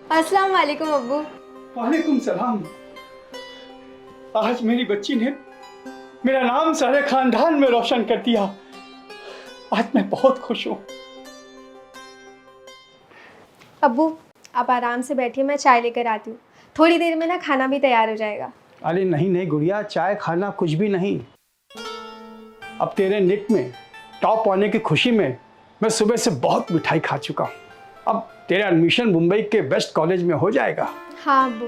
अस्सलाम वालेकुम अब्बू। वालेकुम सलाम। आज मेरी बच्ची ने मेरा नाम सारे खानदान में रोशन कर दिया। आज मैं बहुत खुश हूँ। अब्बू आप आराम से बैठिए, मैं चाय लेकर आती हूँ। थोड़ी देर में ना खाना भी तैयार हो जाएगा। अरे नहीं नहीं गुड़िया, चाय खाना कुछ भी नहीं। अब तेरे निक में टॉप आने की खुशी में मैं सुबह से बहुत मिठाई खा चुका हूँ। अब तेरा एडमिशन मुंबई के बेस्ट कॉलेज में हो जाएगा। हाँ अब्बू,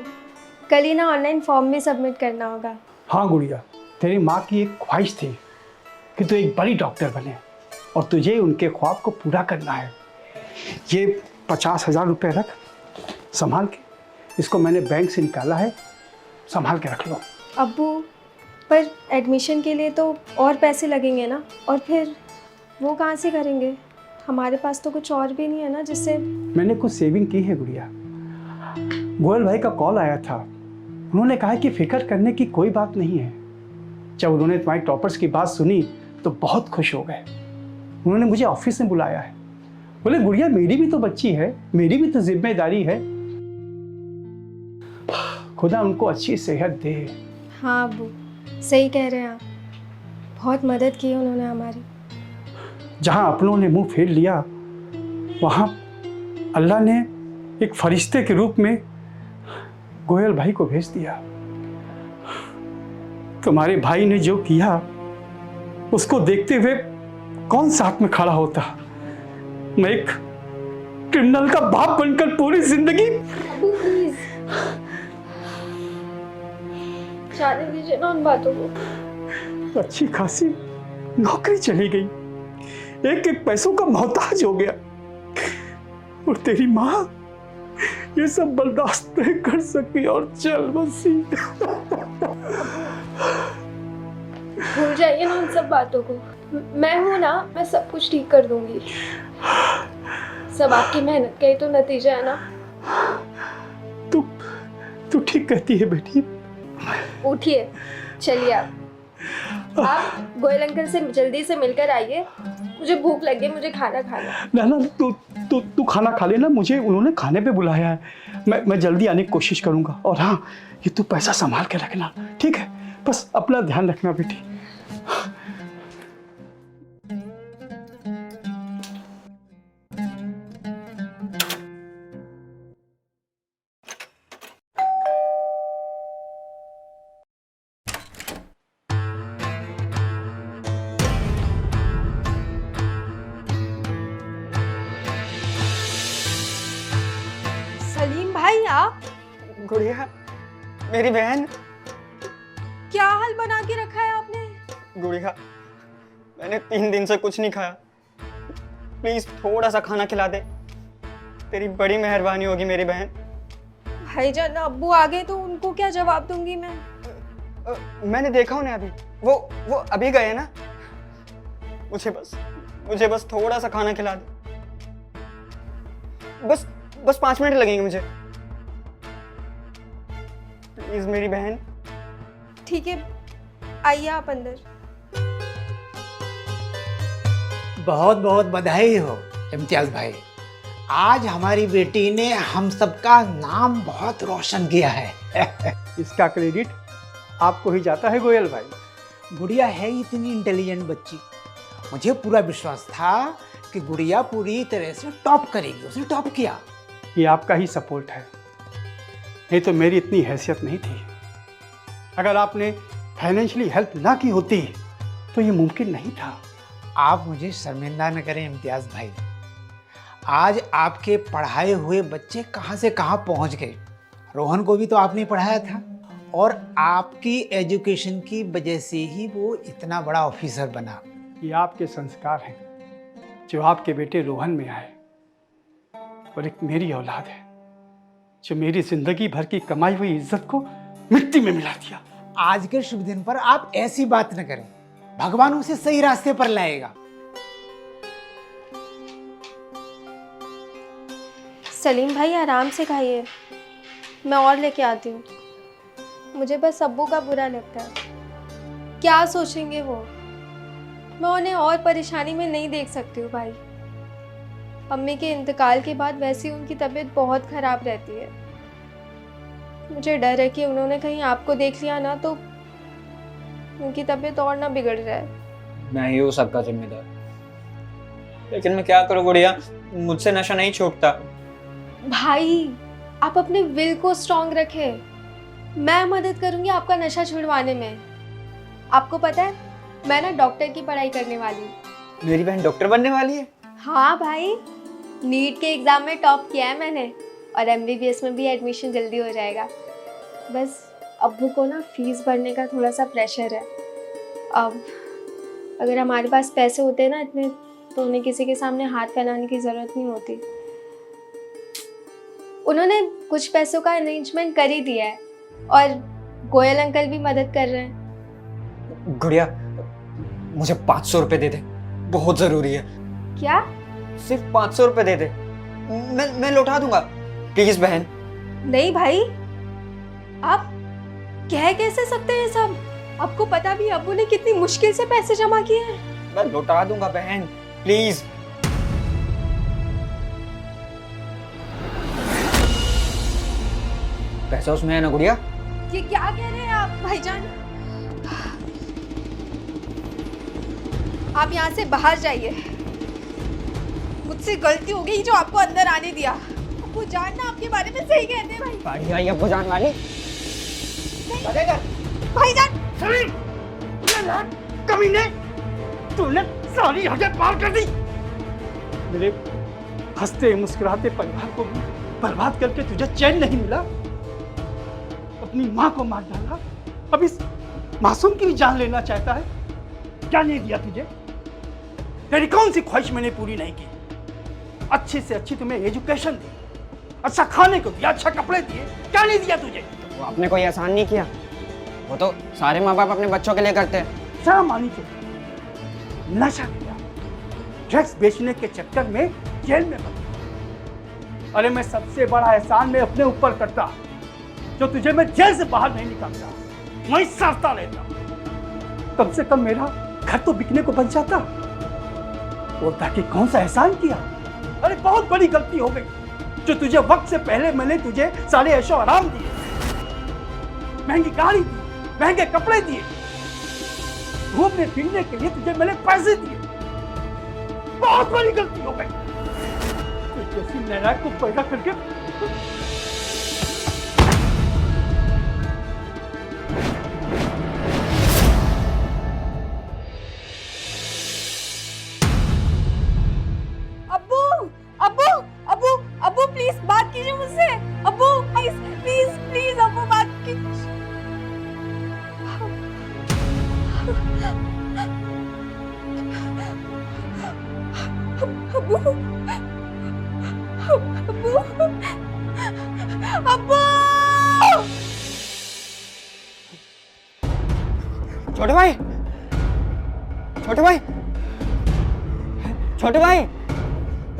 कल ही ना ऑनलाइन फॉर्म भी सबमिट करना होगा। हाँ गुड़िया, तेरी माँ की एक ख्वाहिश थी कि तू एक बड़ी डॉक्टर बने और तुझे उनके ख्वाब को पूरा करना है। ये 50,000 रुपये रख, संभाल के। इसको मैंने बैंक से निकाला है, संभाल के रख लो। अब्बू पर एडमिशन के लिए तो और पैसे लगेंगे ना, और फिर वो कहाँ से करेंगे? हमारे पास तो कुछ और भी नहीं है ना जिससे। मैंने कुछ सेविंग की है गुड़िया। गोयल भाई का कॉल आया था, उन्होंने कहा कि फिक्र करने की कोई बात नहीं है। जब उन्होंने तुम्हारे टॉपर्स की बात सुनी तो बहुत खुश हो गए। उन्होंने मुझे ऑफिस में बुलाया है, बोले गुड़िया मेरी भी तो बच्ची है, मेरी भी तो जिम्मेदारी है। खुदा उनको अच्छी सेहत दे। हाँ अब्बू सही कह रहे हैं आप, बहुत मदद की है उन्होंने हमारी। जहाँ अपनों ने मुंह फेर लिया वहाँ अल्लाह ने एक फरिश्ते के रूप में गोयल भाई को भेज दिया। तुम्हारे भाई ने जो किया उसको देखते हुए कौन साथ में खड़ा होता। मैं एक क्रिमिनल का बाप बनकर पूरी जिंदगी। अब्बू प्लीज जाने दीजिए ना उन बातों को। अच्छी खासी नौकरी चली गई, एक एक पैसों का मोहताज हो गया, और तेरी माँ ये सब बर्दाश्त नहीं कर सकी और चल बसी। भूल जाइए ना उन सब बातों को। मैं हूं ना, मैं सब कुछ ठीक कर दूंगी। सब आपकी मेहनत का ही तो नतीजा है ना। तू ठीक कहती है बेटी। उठिए चलिए आप गोयल अंकल से जल्दी से मिलकर आइए, मुझे भूख लगी है, मुझे खाना खाना। ना ना तू खाना खा लेना, मुझे उन्होंने खाने पे बुलाया है। मैं जल्दी आने की कोशिश करूंगा। और हाँ, ये तू पैसा संभाल के रखना, ठीक है? बस अपना ध्यान रखना बेटी। सलीम भाई आप? गुड़िया मेरी बहन। क्या हाल बना के रखा है आपने? गुड़िया मैंने 3 दिन से कुछ नहीं खाया, प्लीज थोड़ा सा खाना खिला दे, तेरी बड़ी मेहरबानी होगी मेरी बहन। भाईजान अब्बू आ गए तो उनको क्या जवाब दूंगी मैं? मैंने देखा उन्हें अभी, वो अभी गए ना। मुझे बस थोड़ा सा खाना खिला दे, बस 5 मिनट लगेंगे मुझे, प्लीज मेरी बहन। ठीक है आइए आप अंदर। बहुत बहुत बधाई हो इम्तियाज भाई, आज हमारी बेटी ने हम सबका नाम बहुत रोशन किया है। इसका क्रेडिट आपको ही जाता है गोयल भाई। गुड़िया है इतनी इंटेलिजेंट बच्ची, मुझे पूरा विश्वास था कि गुड़िया पूरी तरह से टॉप करेगी, उसने टॉप किया। ये आपका ही सपोर्ट है, नहीं तो मेरी इतनी हैसियत नहीं थी। अगर आपने फाइनेंशियली हेल्प ना की होती तो ये मुमकिन नहीं था। आप मुझे शर्मिंदा न करें इम्तियाज भाई, आज आपके पढ़ाए हुए बच्चे कहाँ से कहाँ पहुँच गए। रोहन को भी तो आपने पढ़ाया था, और आपकी एजुकेशन की वजह से ही वो इतना बड़ा ऑफिसर बना। ये आपके संस्कार हैं जो आपके बेटे रोहन में आए, और एक मेरी औलाद है जो मेरी जिंदगी भर की कमाई हुई इज्जत को मिट्टी में मिला दिया। आज के शुभ दिन पर आप ऐसी बात न करें, भगवान उसे सही रास्ते पर लाएगा। सलीम भाई आराम से खाइए, मैं और लेके आती हूँ। मुझे बस अब्बू का बुरा लगता है, क्या सोचेंगे वो। मैं उन्हें और परेशानी में नहीं देख सकती हूँ भाई। अम्मी के इंतकाल के बाद वैसे ही उनकी तबीयत बहुत ख़राब रहती है। मुझे डर है कि उन्होंने कहीं आपको देख लिया ना तो उनकी तबीयत और ना बिगड़ जाए। मैं ही हूँ सबका जिम्मेदार, लेकिन मैं क्या करूँ गुड़िया, मुझसे नशा नहीं छूटता। भाई आप अपने विल को स्ट्रांग रखें, मैं मदद करूंगी आपका नशा छुड़वाने में। आपको पता है मैं ना डॉक्टर की पढ़ाई करने वाली हूँ। मेरी बहन डॉक्टर बनने वाली है? हाँ भाई, नीट के एग्ज़ाम में टॉप किया है मैंने और एमबीबीएस में भी एडमिशन जल्दी हो जाएगा। बस अब्बू को ना फीस भरने का थोड़ा सा प्रेशर है। अब अगर हमारे पास पैसे होते ना इतने तो उन्हें किसी के सामने हाथ फैलाने की ज़रूरत नहीं होती। उन्होंने कुछ पैसों का अरेंजमेंट कर ही दिया है और गोयल अंकल भी मदद कर रहे हैं। गुड़िया मुझे 500 रुपए दे दे, बहुत जरूरी है। क्या? सिर्फ 500 रुपए दे दे, मैं लौटा दूंगा, प्लीज बहन। नहीं भाई, आप कह कैसे सकते हैं सब? आपको पता भी अब्बू ने कितनी मुश्किल से पैसे जमा किए हैं। मैं लौटा दूंगा बहन, प्लीज। पैसा उसमें है ना गुड़िया? ये क्या कह रहे हैं आप भाईजान? आप यहाँ से बाहर जाइए। मुझसे गलती हो गई जो आपको अंदर आने दिया। आपको जानना आपके बारे में सही कहते हैं भाई। भाई आई आपको जान वाली भाईजान कमीने, तूने सारी हदें पार कर दी। मेरे हंसते मुस्कुराते परिवार को बर्बाद करके तुझे चैन नहीं मिला। अपनी माँ को मार डाला, अब इस मासूम की भी जान लेना चाहता है। क्या नहीं दिया तुझे? तेरी कौन सी ख्वाहिश मैंने पूरी नहीं की? अच्छे से अच्छी तुम्हें एजुकेशन दी, अच्छा खाने को दिया, अच्छा कपड़े दिए, क्या नहीं दिया तुझे? वो आपने कोई एहसान नहीं किया, वो तो सारे माँ बाप अपने बच्चों के लिए करते हैं। शर्म आनी चाहिए। नशा किया, ड्रग्स बेचने के चक्कर में जेल में बंद। अरे मैं सबसे बड़ा एहसान मैं अपने ऊपर करता जो तुझे मैं जेल से बाहर नहीं निकालता, वहीं सड़ता रहता। कम से कम मेरा घर तो बिकने को बच जाता। बोलता कि कौन सा एहसान किया? अरे बहुत बड़ी गलती हो गई जो तुझे वक्त से पहले मैंने तुझे सारे ऐशो आराम दिए, महंगी गाड़ी दी, महंगे कपड़े दिए, घूमने फिरने के लिए तुझे मैंने पैसे दिए। बहुत बड़ी गलती हो गई। तो जैसी नालायक को पैदा करके अब्बू प्लीज बात कीजिए मुझसे। अब्बू प्लीज प्लीज अब्बू बात कीजिए। अब्बू अब्बू अब्बू छोटे भाई, छोटे भाई, छोटे भाई,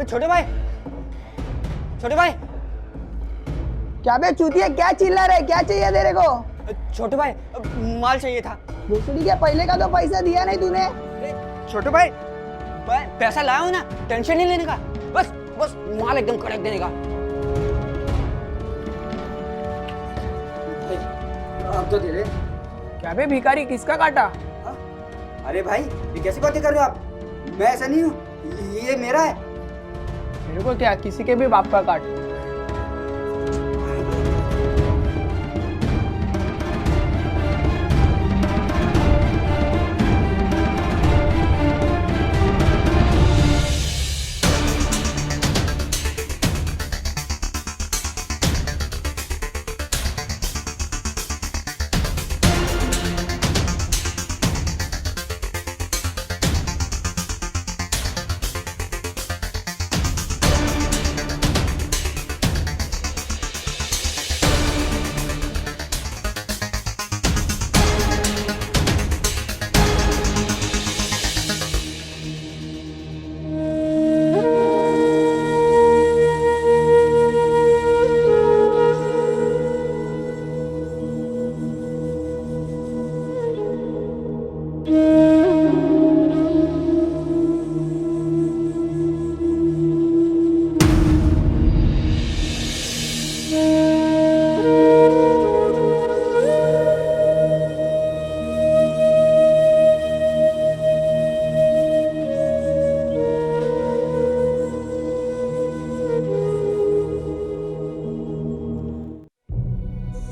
छोटे भाई, छोटे भाई। क्या बे चूतिया, क्या चिल्ला रहे? क्या चाहिए तेरे को? छोटे भाई माल चाहिए था। दूसरी के पहले का तो पैसा दिया नहीं तूने। छोटे भाई पैसा लाया हो ना, टेंशन नहीं लेने का, बस बस माल एकदम कड़क देने का। अब तो दे दे। क्या बे भिखारी, किसका काटा? अरे भाई ये कैसी बातें कर रहे हो आप? मैं ऐसा नहीं हूँ, ये मेरा है। मेरे को क्या, किसी के भी बाप का काट।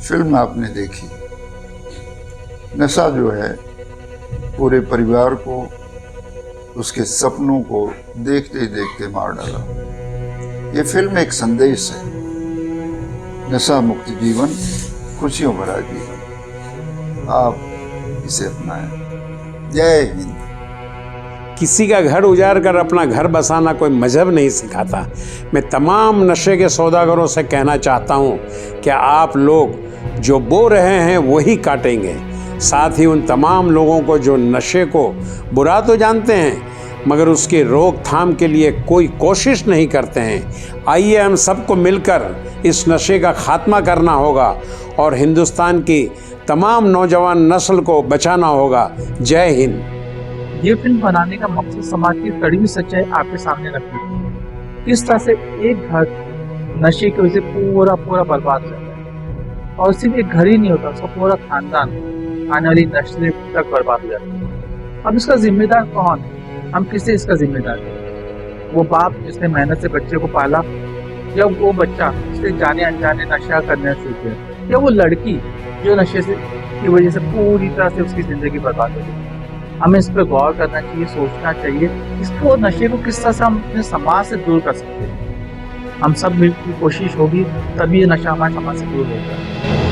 फिल्म आपने देखी, नशा जो है पूरे परिवार को, उसके सपनों को देखते देखते मार डाला। ये फिल्म एक संदेश है, नशा मुक्त जीवन, खुशियों भरा जीवन। आप इसे अपनाएं। जय हिंद। किसी का घर उजाड़ कर अपना घर बसाना कोई मजहब नहीं सिखाता। मैं तमाम नशे के सौदागरों से कहना चाहता हूँ कि आप लोग जो बो रहे हैं वही काटेंगे। साथ ही उन तमाम लोगों को जो नशे को बुरा तो जानते हैं मगर उसकी रोकथाम के लिए कोई कोशिश नहीं करते हैं, आइए हम सबको मिलकर इस नशे का खात्मा करना होगा और हिंदुस्तान की तमाम नौजवान नस्ल को बचाना होगा। जय हिंद। ये फिल्म बनाने का मकसद समाज की कड़ी सच्चाई आपके सामने रखनी है। किस तरह से एक घर नशे की वजह से पूरा बर्बाद हो जाता है और सिर्फ एक घर ही नहीं होता, उसका पूरा खानदान आने वाली नस्लें तक बर्बाद हो जाती है। अब इसका जिम्मेदार कौन है? हम किसे इसका जिम्मेदार हैं? वो बाप जिसने मेहनत से बच्चे को पाला, या वो बच्चा जिसने जाने अनजाने नशा करने सीख गया, या वो लड़की जो नशे से की वजह से पूरी तरह से उसकी जिंदगी बर्बाद हो गई। हमें इस पर गौर करना चाहिए, सोचना चाहिए इसको नशे को किस तरह से हम अपने समाज से दूर कर सकते हैं। हम सब मिलकर कोशिश होगी तभी ये नशा हमारे समाज से दूर होगा।